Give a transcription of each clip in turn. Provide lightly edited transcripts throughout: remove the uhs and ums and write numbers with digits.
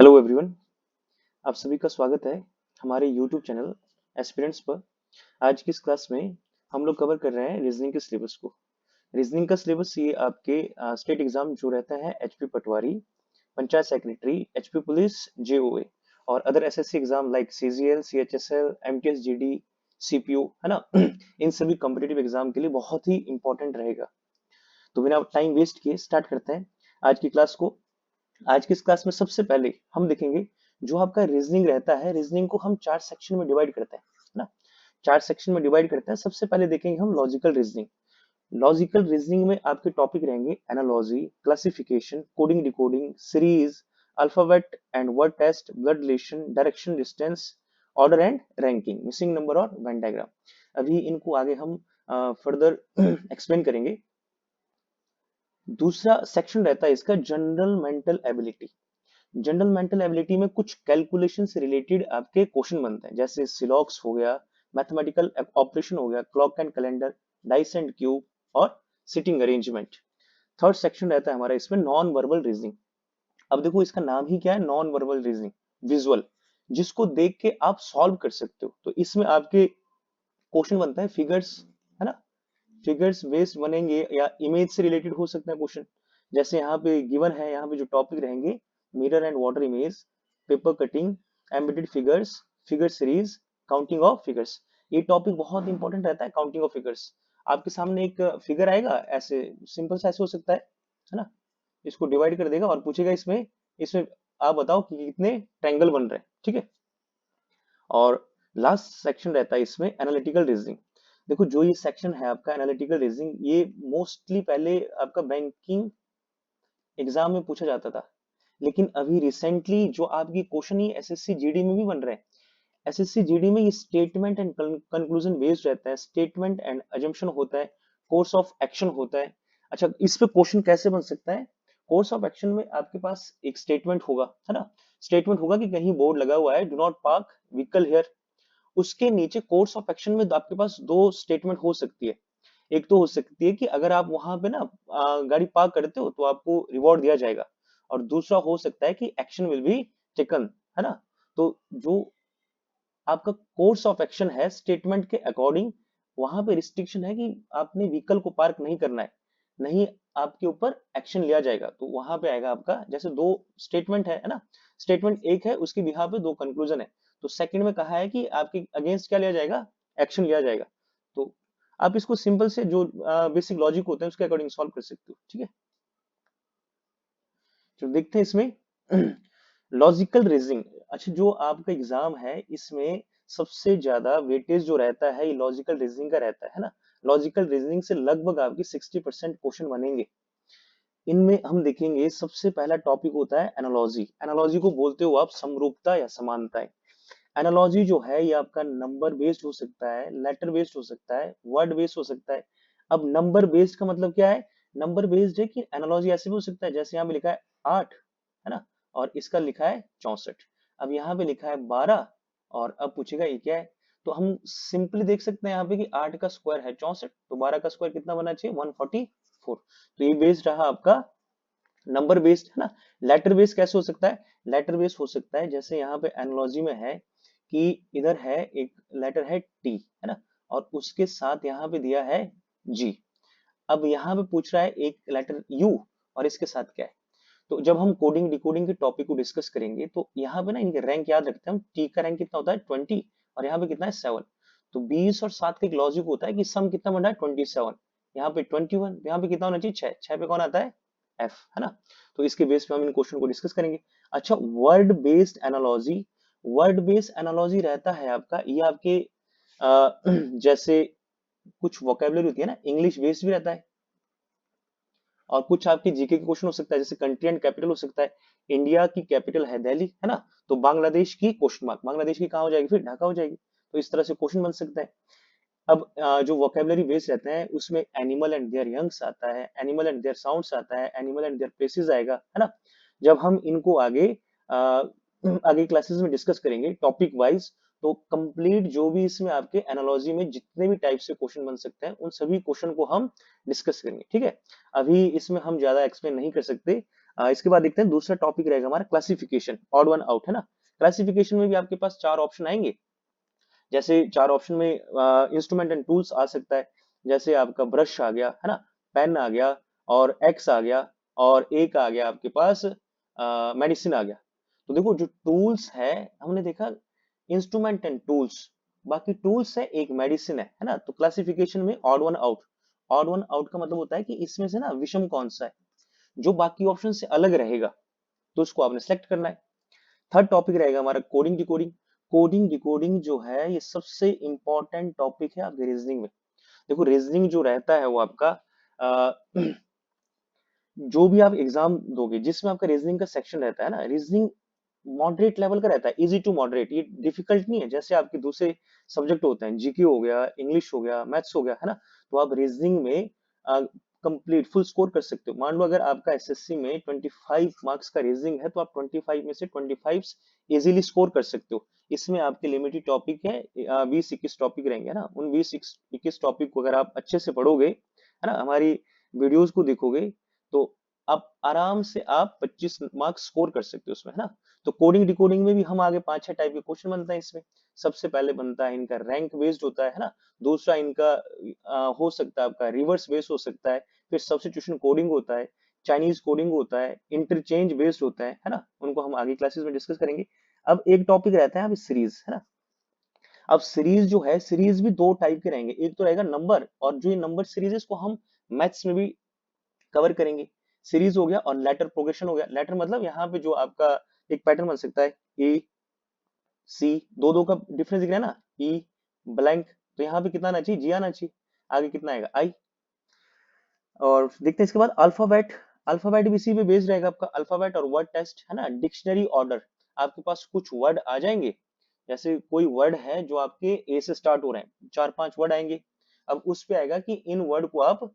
Hello everyone. आप सभी का स्वागत है हमारे यूट्यूब चैनल एस्पिरेंट्स पर। आज की इस क्लास में हम लोग कवर कर रहे हैं रीजनिंग के सिलेबस को। रीजनिंग का सिलेबस ये आपके स्टेट एग्जाम जो रहता है HP patwari, panchayat secretary, HP police, JOA और other SSC exam like CGL, CHSL, MTS, GD, CPO, है ना। इन सभी कॉम्पिटेटिव एग्जाम के लिए बहुत ही इंपॉर्टेंट रहेगा। तो बिना टाइम वेस्ट किए स्टार्ट करते हैं आज की क्लास को। आज की इस क्लास में सबसे पहले हम देखेंगे जो आपका रीजनिंग रहता है। रीजनिंग को हम चार सेक्शन में डिवाइड करते हैं, है ना। चार सेक्शन में डिवाइड करते हैं। सबसे पहले देखेंगे हम लॉजिकल रीजनिंग। लॉजिकल रीजनिंग में आपके टॉपिक रहेंगे analogy, classification, coding decoding, series, alphabet and word test, blood relation, direction, distance, order and ranking, missing number और वेन डायग्राम। अभी इनको आगे हम फर्दर एक्सप्लेन करेंगे। दूसरा सेक्शन रहता है इसका general mental ability. General mental ability में कुछ कैलकुलेशन से रिलेटेड आपके क्वेश्चन बनते हैं, जैसे सिलॉक्स हो गया, मैथमेटिकल ऑपरेशन हो गया, clock and calendar, dice and cube और सिटिंग अरेंजमेंट। थर्ड सेक्शन रहता है हमारा इसमें नॉन वर्बल रीजनिंग। अब देखो इसका नाम ही क्या है, नॉन वर्बल रीजनिंग, विजुअल, जिसको देख के आप सॉल्व कर सकते हो। तो इसमें आपके क्वेश्चन बनता है फिगर्स, है ना। फिगर्स बेस्ड बनेंगे या इमेज से रिलेटेड हो सकता है क्वेश्चन। जैसे यहाँ पे गिवन है, यहाँ पे जो टॉपिक रहेंगे mirror and water image, paper cutting, embedded figures, figure series, counting of figures. ये टॉपिक बहुत इंपॉर्टेंट रहता है, काउंटिंग ऑफ फिगर्स। आपके सामने एक फिगर आएगा ऐसे, सिंपल सा ऐसे हो सकता है ना। इसको डिवाइड कर देगा और पूछेगा इसमें इसमें आप बताओ कि कितने ट्रायंगल बन रहे हैं, ठीक है। और लास्ट सेक्शन रहता है इसमें एनालिटिकल रीजनिंग। देखो जो ये सेक्शन है आपका एनालिटिकल रीजनिंग, ये मोस्टली पहले आपका बैंकिंग एग्जाम में पूछा जाता था, लेकिन अभी रिसेंटली जो आपकी क्वेश्चन ये एसएससी जीडी में भी बन रहे हैं। एसएससी जीडी में ये स्टेटमेंट एंड कंक्लूजन बेस्ड रहता है, स्टेटमेंट एंड अजम्पशन होता है, कोर्स ऑफ एक्शन होता है। अच्छा, इस पे क्वेश्चन कैसे बन सकता है? कोर्स ऑफ एक्शन में आपके पास एक स्टेटमेंट होगा, है ना। स्टेटमेंट होगा कि कहीं बोर्ड लगा हुआ है, do not park vehicle here. उसके नीचे कोर्स ऑफ एक्शन में आपके पास दो स्टेटमेंट हो सकती है। एक तो हो सकती है कि अगर आप वहां पे ना गाड़ी पार्क करते हो तो आपको रिवॉर्ड दिया जाएगा, और दूसरा हो सकता है कि एक्शन विल बी टेकन, है ना। तो जो आपका कोर्स ऑफ एक्शन है स्टेटमेंट के अकॉर्डिंग, वहां पे रिस्ट्रिक्शन है कि आपने व्हीकल को पार्क नहीं करना है, नहीं आपके ऊपर एक्शन लिया जाएगा। तो वहां पे आएगा आपका, जैसे दो स्टेटमेंट है ना। स्टेटमेंट एक है, उसके बिहाफ पे दो कंक्लूजन है। तो सेकंड में कहा है कि आपके अगेंस्ट क्या लिया जाएगा, एक्शन लिया जाएगा। तो आप इसको सिंपल से जो बेसिक लॉजिक होते हैं उसके अकॉर्डिंग सॉल्व कर सकते हो, ठीक है। तो देखते हैं इसमें लॉजिकल रीजनिंग। अच्छा, जो आपका एग्जाम है इसमें सबसे ज्यादा वेटेज जो रहता है ये लॉजिकल रीजनिंग का रहता है ना। लॉजिकल रीजनिंग से लगभग आपकी 60% क्वेश्चन बनेंगे। इनमें हम देखेंगे सबसे पहला टॉपिक होता है एनालॉजी। एनालॉजी को बोलते हो आप समरूपता या समानताएं। एनालॉजी जो है ये आपका नंबर बेस्ड हो सकता है, लेटर बेस्ड हो सकता है, वर्ड बेस्ड हो सकता है। अब नंबर बेस्ड का मतलब क्या है? नंबर बेस्ड है कि एनालॉजी ऐसे भी हो सकता है, जैसे यहाँ पे लिखा है 8, है ना, और इसका लिखा है 64। अब यहाँ पे लिखा है 12 और अब पूछेगा ये क्या है। तो हम सिंपली देख सकते हैं यहाँ पे कि 8 का स्क्वायर है 64, तो 12 का स्क्वायर कितना बना चाहिए, 144। तो ये बेस्ड रहा आपका नंबर बेस्ड, है ना। लेटर बेस्ड कैसे हो सकता है? लेटर बेस्ड हो सकता है जैसे यहाँ पे एनालॉजी में है कि इधर है एक लेटर है टी, है ना, और उसके साथ यहाँ पे दिया है जी। अब यहाँ पे पूछ रहा है एक लेटर यू और इसके साथ क्या है। तो जब हम कोडिंग डिकोडिंग के टॉपिक को डिस्कस करेंगे तो यहाँ पे ना इनके रैंक याद रखते हैं हम। टी का रैंक कितना होता है 20, और यहाँ पे कितना है 7। तो 20 और 7 का एक लॉजिक होता है कि सम कितना बन रहा है 27, यहाँ पे 21, यहाँ पे कितना होना चाहिए 6, 6 पे कौन आता है एफ, है ना। तो इसके बेस पे हम इन क्वेश्चन को डिस्कस करेंगे। अच्छा, word based analogy. Word based analogy रहता है आपका ये आपके जैसे कुछ वोकेबलरी होती है ना, इंग्लिश बेस्ड भी रहता है, और कुछ आपके जीके के क्वेश्चन हो सकता है, जैसे कंट्री एंड कैपिटल हो सकता है। इंडिया की कैपिटल है दिल्ली, है ना, तो बांग्लादेश की क्वेश्चन मार्क, बांग्लादेश की कहाँ हो जाएगी फिर, ढाका हो जाएगी। तो इस तरह से क्वेश्चन बन सकता है। अब जो वोकेबलरी बेस रहते हैं उसमें एनिमल एंड देयर यंग्स आता है, एनिमल एंड देयर साउंड्स आता है, एनिमल एंड देयर प्लेसेस आएगा, है ना। जब हम इनको आगे आगे क्लासेस में डिस्कस करेंगे टॉपिक वाइज, तो कंप्लीट जो भी इसमें आपके एनालॉजी में जितने भी टाइप से क्वेश्चन बन सकते हैं उन सभी क्वेश्चन को हम डिस्कस करेंगे, ठीक है। अभी इसमें हम ज्यादा एक्सप्लेन नहीं कर सकते। इसके बाद देखते हैं दूसरा टॉपिक रहेगा हमारा क्लासिफिकेशन, ऑड वन आउट, है ना। क्लासिफिकेशन में भी आपके पास 4 ऑप्शन आएंगे। जैसे 4 ऑप्शन में इंस्ट्रूमेंट एंड टूल्स आ सकता है, जैसे आपका ब्रश आ गया, है ना, पेन आ गया, और एक्स आ गया, और एक आ गया आपके पास मेडिसिन आ गया। तो देखो जो टूल्स है, हमने देखा इंस्ट्रूमेंट एंड टूल्स, बाकी टूल्स है, एक मेडिसिन है ना। तो क्लासिफिकेशन में odd one out, odd one out का मतलब होता है कि इसमें से ना विषम कौन सा है जो बाकी ऑप्शन से अलग रहेगा, तो उसको आपने सेलेक्ट करना है। थर्ड टॉपिक रहेगा हमारा कोडिंग डिकोडिंग। कोडिंग डिकोडिंग जो है ये सबसे इंपॉर्टेंट टॉपिक है आपके रीजनिंग में। देखो रीजनिंग जो रहता है वो आपका जो भी आप एग्जाम दोगे जिसमें आपका रीजनिंग का सेक्शन रहता है ना, रीजनिंग मॉडरेट लेवल का रहता है, इजी टू मॉडरेट, ये डिफिकल्ट नहीं है जैसे आपके दूसरे सब्जेक्ट होते हैं, जीके हो गया, इंग्लिश हो गया, मैथ्स हो गया, है ना। तो आप रीजनिंग में कंप्लीट फुल स्कोर कर सकते हो। मान लो अगर आपका एसएससी में 25 मार्क्स का रीजनिंग है तो आप 25 में से 25 इजीली स्कोर कर सकते हो। इसमें आपके लिमिटेड टॉपिक है, 20-21 टॉपिक रहेंगे ना। उन 20-21 टॉपिक को अगर आप अच्छे से पढ़ोगे, है ना, हमारी वीडियोस को देखोगे, तो आप आराम से आप 25 मार्क्स स्कोर कर सकते हो उसमें, है ना। तो कोडिंग डिकोडिंग में भी हम आगे 5-6 टाइप के क्वेश्चन बनता है इसमें। सबसे पहले बनता है इनका रैंक बेस्ड होता है ना। दूसरा इनका हो सकता है आपका रिवर्स बेस्ड हो सकता है। फिर सब्स्टिट्यूशन कोडिंग होता है, चाइनीज कोडिंग होता है, इंटरचेंज बेस्ड होता है ना। उनको हम आगे क्लासेस में डिस्कस करेंगे। अब एक टॉपिक रहता है अभी सीरीज, है ना। अब सीरीज जो है, सीरीज भी 2 टाइप के रहेंगे, एक तो रहेगा नंबर, और जो ये नंबर सीरीज है इसको हम मैथ्स में भी कवर करेंगे। सीरीज हो गया, और लेटर प्रोग्रेशन हो गया। लेटर मतलब यहाँ पे जो आपका एक पैटर्न बन सकता है, ए सी, दो दो का डिफरेंस दिख रहा है ना, ई ब्लैंक, तो यहाँ पे कितना आना चाहिए, जी आना चाहिए। आगे कितना आएगा, आई। और देखते हैं इसके बाद अल्फाबेट। अल्फाबेट भी इसी पे बेस्ड रहेगा आपका, अल्फाबेट और वर्ड टेस्ट, है ना। डिक्शनरी ऑर्डर, आपके पास कुछ वर्ड आ जाएंगे, जैसे कोई वर्ड है जो आपके ए से स्टार्ट हो रहे हैं, 4-5 वर्ड आएंगे। अब उस पे आएगा कि इन वर्ड को आप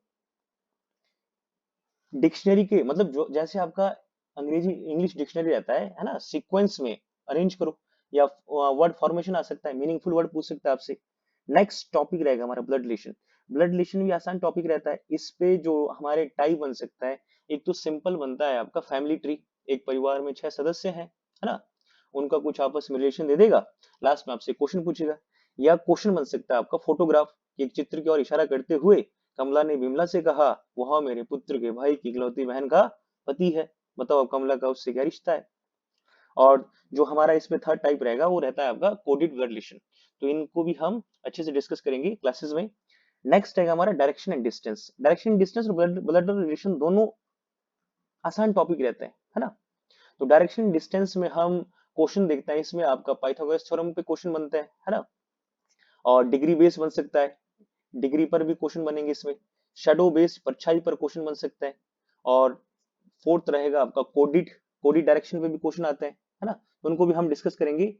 डिक्शनरी के, मतलब जो जैसे आपका अंग्रेजी इंग्लिश डिक्शनरी रहता है ना, सीक्वेंस में अरेंज करो, या वर्ड फॉर्मेशन आ सकता है, मीनिंगफुल वर्ड पूछ सकता है आपसे। नेक्स्ट टॉपिक रहेगा हमारा ब्लड रिलेशन। ब्लड रिलेशन भी आसान टॉपिक रहता है। इस पे जो हमारे टाइप बन सकता है, एक तो सिंपल बनता है आपका फैमिली ट्री, एक परिवार में 6 सदस्य हैं, है ना, उनका कुछ आपस में रिलेशन दे देगा, लास्ट में आपसे क्वेश्चन पूछेगा। या क्वेश्चन बन सकता है आपका फोटोग्राफ, एक चित्र की ओर इशारा करते हुए कमला ने विमला से कहा, वह मेरे पुत्र के भाई की इकलौती बहन का पति है, बताओ कमला का उससे क्या रिश्ता है। और जो हमारा इसमें थर्ड टाइप रहेगा वो रहता है आपका कोडेड ब्लड रिलेशन। तो इनको भी हम अच्छे से डिस्कस करेंगे क्लासेस में। नेक्स्ट है हमारा direction and distance. Direction and distance और ब्लड रिलेशन दोनों आसान टॉपिक रहते हैं, है ना। तो डायरेक्शन डिस्टेंस में हम क्वेश्चन देखते हैं, इसमें आपका पाइथागोरस थ्योरम पे क्वेश्चन बनते हैं, है ना। और डिग्री बेस बन सकता है, डिग्री पर भी क्वेश्चन बनेंगे इसमें। शेडो बेस, परछाई पर क्वेश्चन बन सकता है। और फोर्थ रहेगा आपका कोडिड, कोडिड डायरेक्शन पे भी क्वेश्चन आते हैं, है ना। तो उनको भी हम डिस्कस करेंगे।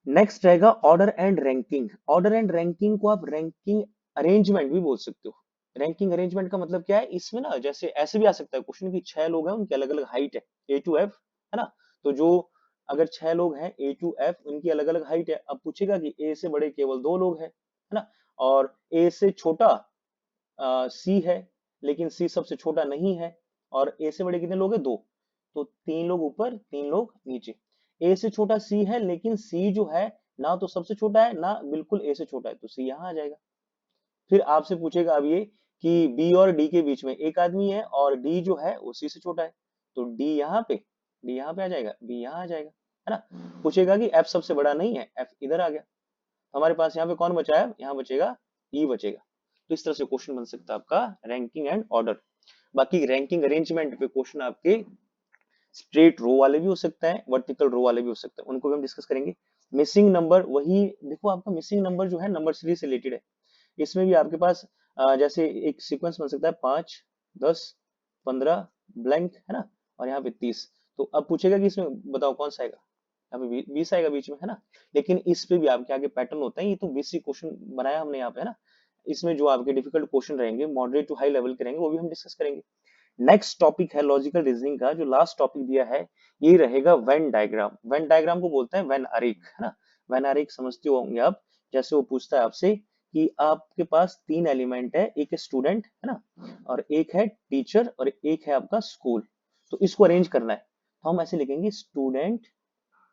नेक्स्ट रहेगा order and ranking. Order and ranking को आप रैंकिंग अरेंजमेंट भी बोल सकते हो। रैंकिंग अरेंजमेंट का मतलब क्या है, इसमें ना जैसे ऐसे भी आ सकता है क्वेश्चन की 6 लोग हैं, उनकी अलग अलग हाइट है, ए टू एफ, है ना। तो जो अगर 6 लोग हैं ए टू एफ, उनकी अलग अलग हाइट है। अब पूछेगा कि ए से बड़े केवल 2 लोग हैं, है ना। और ए से छोटा सी है, लेकिन सी सबसे छोटा नहीं है। और ए से बड़े कितने लोग हैं, 2। तो 3 लोग ऊपर, 3 लोग नीचे। ए से छोटा सी है, लेकिन सी जो है ना तो सबसे छोटा है ना बिल्कुल ए से छोटा है, तो सी यहाँ आ जाएगा। फिर आपसे पूछेगा अब ये कि बी और डी के बीच में एक आदमी है, और डी जो है वो सी से छोटा है, तो डी यहाँ पे आ जाएगा, बी यहाँ आ जाएगा, है ना। पूछेगा कि एफ सबसे बड़ा नहीं है, एफ इधर आ गया। हमारे पास यहाँ पे कौन बचा है, यहाँ बचेगा ई बचेगा। तो इस तरह से क्वेश्चन बन सकता है आपका रैंकिंग एंड ऑर्डर। बाकी रैंकिंग अरेंजमेंट पे क्वेश्चन आपके स्ट्रेट रो वाले भी हो सकते हैं, वर्टिकल रो वाले भी हो सकते हैं, उनको भी हम डिस्कस करेंगे। मिसिंग नंबर, वही देखो आपका मिसिंग नंबर जो है नंबर सीरीज से रिलेटेड है। इसमें भी आपके पास जैसे एक सीक्वेंस बन सकता है 5, 10, 15 ब्लैंक, है ना, और यहाँ पे 30। तो अब पूछेगा कि इसमें बताओ कौन सा आएगा, यहाँ पे 20 आएगा बीच में, है ना। लेकिन इस पे भी आपके आगे पैटर्न होता है, ये तो बेसिक क्वेश्चन बनाया हमने यहाँ पे, है ना। इसमें जो आपके डिफिकल्ट क्वेश्चन रहेंगे, मॉडरेट टू हाई लेवल के रहेंगे, वो भी हम डिस्कस करेंगे। नेक्स्ट टॉपिक है लॉजिकल रीजनिंग का, जो लास्ट टॉपिक दिया है ये रहेगा वेन डायग्राम। वेन डायग्राम को बोलते हैं वेन आरेख, है ना। वेन आरेख समझते होंगे आप, जैसे वो पूछता है आपसे कि आपके पास 3 एलिमेंट है, एक स्टूडेंट, है ना, और एक है टीचर, और एक है आपका स्कूल। तो इसको अरेंज करना है, तो हम ऐसे लिखेंगे स्टूडेंट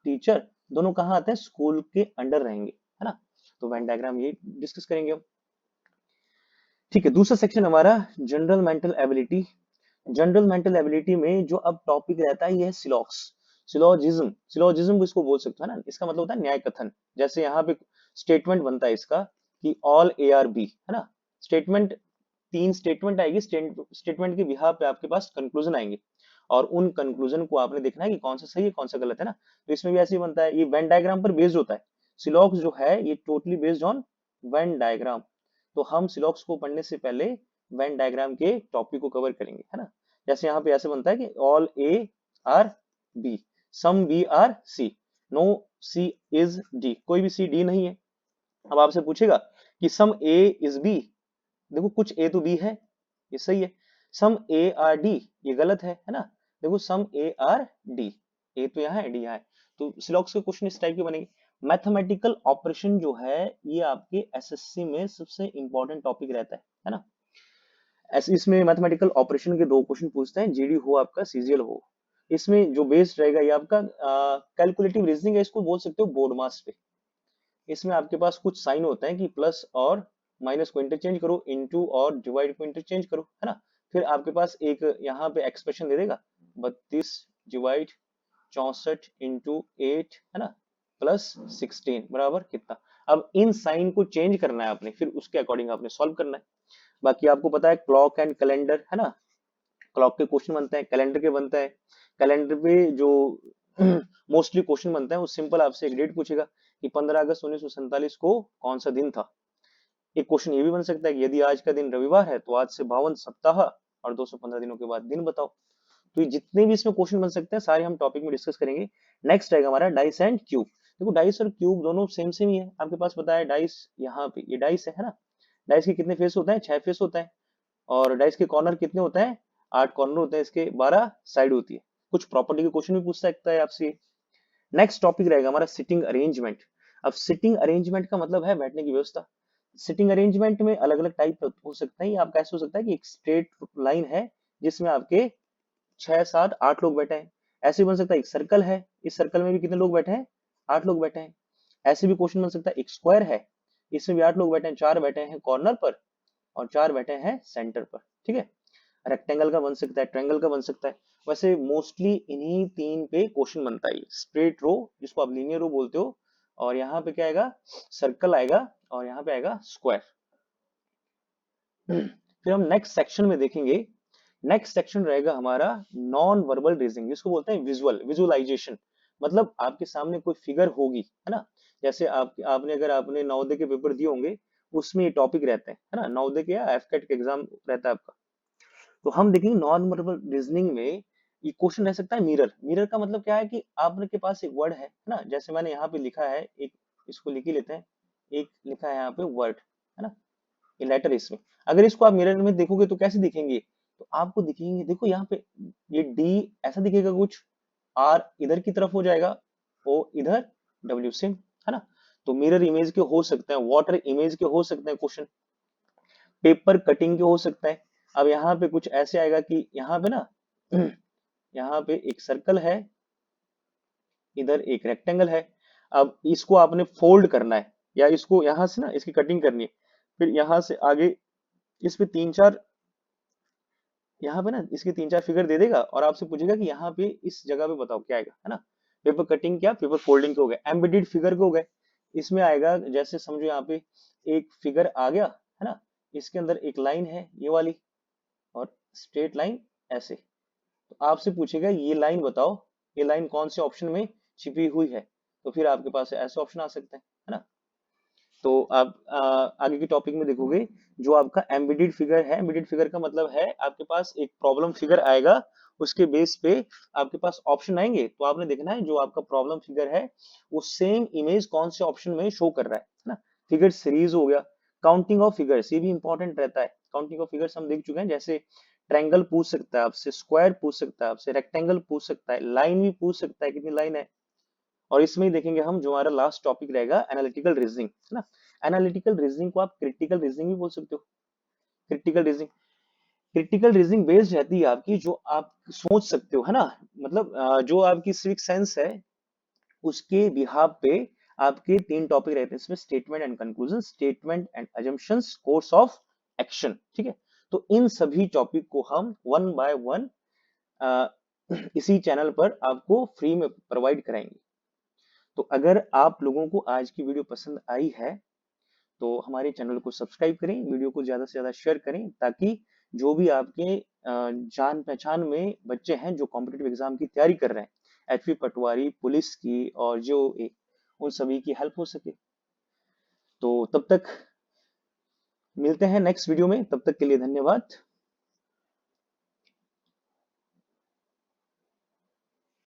टीचर दोनों कहाँ आते हैं, स्कूल के अंडर रहेंगे, है ना। तो वेन डायग्राम ये डिस्कस करेंगे हम। ठीक है, दूसरा सेक्शन हमारा general mental ability. General mental ability में जो अब टॉपिक रहता है ये है सिलॉक्स, सिलोजिज्म। सिलोजिज्म को इसको बोल सकते हो ना, इसका मतलब होता है न्याय कथन। जैसे यहाँ पे स्टेटमेंट बनता है इसका कि ऑल ए आर बी, है ना। स्टेटमेंट, तीन स्टेटमेंट आएगी, स्टेटमेंट के बिहाफ पे आपके पास कंक्लूजन आएंगे, और उन कंक्लूजन को आपने देखना है कि कौन सा सही है कौन सा गलत है ना। तो इसमें भी ऐसे ही बनता है, ये वेन डायग्राम पर बेस्ड होता है। सिलॉक्स जो है ये totally based on Venn diagram. तो हम सिलॉक्स को पढ़ने से पहले वेन डायग्राम के टॉपिक को कवर करेंगे, है ना। जैसे यहाँ पे ऐसे बनता है कि all A are B, some B are C, no C is D, कोई भी सी डी नहीं है। अब आपसे पूछेगा कि सम ए इज बी, देखो कुछ ए तो बी है, ये सही है। सम ए आर डी, ये गलत है ना। देखो सम ए आर डी, ए तो यहाँ है डी यहाँ है। तो सिलॉक्स के क्वेश्चन इस टाइप के बनेंगे। मैथमेटिकल ऑपरेशन जो है ये आपके एसएससी में सबसे इंपॉर्टेंट टॉपिक रहता है ना। ऐसे इसमें मैथमेटिकल ऑपरेशन के दो क्वेश्चन पूछते हैं, जीडी हो आपका सीजीएल हो। इसमें जो बेस्ड रहेगा ये आपका कैलकुलेटिव रीजनिंग है, इसको बोल सकते हो बोर्ड मास पे। इसमें आपके पास कुछ साइन होते हैं कि प्लस और माइनस को इंटरचेंज करो, इनटू और डिवाइड को इंटरचेंज करो, है ना। फिर आपके पास एक यहाँ पे एक्सप्रेशन दे देगा 32 डिवाइड 64 इंटू 8, है ना, प्लस 16 बराबर कितना। अब इन साइन को चेंज करना है आपने, फिर उसके अकॉर्डिंग आपने सॉल्व करना है। बाकी आपको पता है क्लॉक एंड कैलेंडर, है ना। क्लॉक के क्वेश्चन बनते हैं, कैलेंडर के बनते हैं। कैलेंडर पे जो मोस्टली क्वेश्चन बनता है वो सिंपल आपसे एक डेट पूछेगा कि 15 अगस्त 1947 को कौन सा दिन था। एक क्वेश्चन ये भी बन सकता है कि यदि आज का दिन रविवार है तो आज से 52 सप्ताह और 215 दिनों के बाद दिन बताओ। तो ये जितने भी इसमें क्वेश्चन बन सकते हैं सारे हम टॉपिक में डिस्कस करेंगे। नेक्स्ट रहेगा हमारा डाइस एंड क्यूब। देखो डाइस और क्यूब दोनों सेम सेम ही है, आपके पास पता है डाइस यहाँ पे ये डाइस है ना। डाइस के कितने फेस होते हैं, 6 फेस होता है। और डाइस के कॉर्नर कितने होते हैं, 8 कॉर्नर होते हैं, इसके 12 साइड होती है। कुछ प्रॉपर्टी के क्वेश्चन भी पूछ सकता है आपसे। नेक्स्ट टॉपिक रहेगा हमारा सिटिंग अरेंजमेंट। अब सिटिंग अरेंजमेंट का मतलब है बैठने की व्यवस्था। सिटिंग अरेंजमेंट में अलग अलग टाइप हो सकता है। आपका ऐसा हो सकता है कि एक स्ट्रेट लाइन है जिसमें आपके 6 7 8 लोग बैठे हैं। ऐसे बन सकता है एक सर्कल है, इस सर्कल में भी कितने लोग बैठे हैं, 8 लोग बैठे हैं। ऐसे भी क्वेश्चन बन सकता है एक स्क्वायर है, इसमें भी 8 लोग बैठे हैं, 4 बैठे हैं कॉर्नर पर और 4 बैठे हैं सेंटर पर। ठीक है, रेक्टेंगल का बन सकता है, ट्रायंगल का बन सकता है। वैसे मोस्टली इन्हीं तीन पे क्वेश्चन बनता है, स्ट्रेट रो जिसको आप लीनियर रो बोलते हो, और यहाँ पे क्या आएगा, सर्कल आएगा, और यहाँ पे आएगा स्क्वायर। फिर हम नेक्स्ट सेक्शन में देखेंगे। नेक्स्ट सेक्शन रहेगा हमारा नॉन वर्बल रीजनिंग, जिसको बोलते हैं विजुअलाइजेशन। मतलब आपके सामने कोई फिगर होगी, है ना। जैसे आपने अगर आपने नवोदय के पेपर दिए होंगे उसमें ये टॉपिक रहते हैं, है ना। नवोदय के या एफकेट के एग्जाम रहता है आपका। तो हम देखेंगे नॉन वर्बल रीजनिंग में ये क्वेश्चन रह सकता है मिरर। मिरर का मतलब क्या है कि आपके पास एक वर्ड है ना, जैसे मैंने यहाँ पे लिखा है एक, इसको लिख ही लेते हैं। एक लिखा है यहाँ पे वर्ड, है ना, ये लेटर इसमें। अगर इसको आप मिरर में देखोगे तो कैसे दिखेंगे, तो आपको दिखेंगे, देखो यहाँ पे ये डी ऐसा दिखेगा कुछ, आर इधर की तरफ हो जाएगा, ओ इधर, डब्ल्यू सेम, है ना। तो मिरर इमेज के हो सकते हैं, वाटर इमेज के हो सकते हैं क्वेश्चन, पेपर कटिंग के हो सकता है। अब यहाँ पे कुछ ऐसे आएगा कि यहाँ पे ना यहाँ पे एक सर्कल है, इधर एक रेक्टेंगल है। अब इसको आपने फोल्ड करना है, या इसको यहाँ से ना इसकी कटिंग करनी है, फिर यहाँ से आगे इस पे 3 4, यहाँ पे ना इसके 3 4 फिगर दे देगा और आपसे पूछेगा कि यहाँ पे इस जगह पे बताओ क्या आएगा, है ना। पेपर कटिंग क्या, पेपर फोल्डिंग के हो गए, एम्बेडेड फिगर के हो गए। इसमें आएगा जैसे समझो यहाँ पे एक फिगर आ गया, है ना, इसके अंदर एक लाइन है ये वाली, और स्ट्रेट लाइन ऐसे। तो आपसे पूछेगा ये लाइन बताओ, ये लाइन कौन से ऑप्शन में छिपी हुई है, तो फिर आपके पास ऐसे ऑप्शन आ सकते हैं, है ना। तो आप आगे के टॉपिक में देखोगे जो आपका एम्बेडेड फिगर है। एम्बेडेड फिगर का मतलब है आपके पास एक प्रॉब्लम फिगर आएगा, उसके बेस पे आपके पास ऑप्शन आएंगे, तो आपने देखना है जो आपका प्रॉब्लम फिगर है वो सेम इमेज कौन से ऑप्शन में शो कर रहा है ना। फिगर सीरीज हो गया। काउंटिंग ऑफ फिगर्स ये भी इंपॉर्टेंट रहता है। काउंटिंग ऑफ फिगर्स हम देख चुके हैं, जैसे ट्रायंगल पूछ सकता है आपसे, स्क्वायर पूछ सकता है आपसे, रेक्टेंगल पूछ सकता है, लाइन भी पूछ सकता है कितनी लाइन है। और इसमें ही देखेंगे हम जो हमारा लास्ट टॉपिक रहेगा एनालिटिकल रीजनिंग, है ना। एनालिटिकल रीजनिंग को आप क्रिटिकल रीजनिंग भी बोल सकते हो। Critical reasoning critical reasoning based रहती है आपकी, जो आप सोच सकते हो, है ना। मतलब जो आपकी सिविक सेंस है उसके बिहाफ पे आपके 3 टॉपिक रहते हैं इसमें, statement and conclusion, statement and assumptions, course of action, ठीक है। तो इन सभी टॉपिक को हम वन बाय वन इसी चैनल पर आपको फ्री में प्रोवाइड कराएंगे। तो अगर आप लोगों को आज की वीडियो पसंद आई है तो हमारे चैनल को सब्सक्राइब करें, वीडियो को ज्यादा से ज्यादा शेयर करें, ताकि जो भी आपके जान पहचान में बच्चे हैं जो कॉम्पिटिटिव एग्जाम की तैयारी कर रहे हैं, एचपी पटवारी, पुलिस की और जो उन सभी की हेल्प हो सके। तो तब तक मिलते हैं नेक्स्ट वीडियो में, तब तक के लिए धन्यवाद।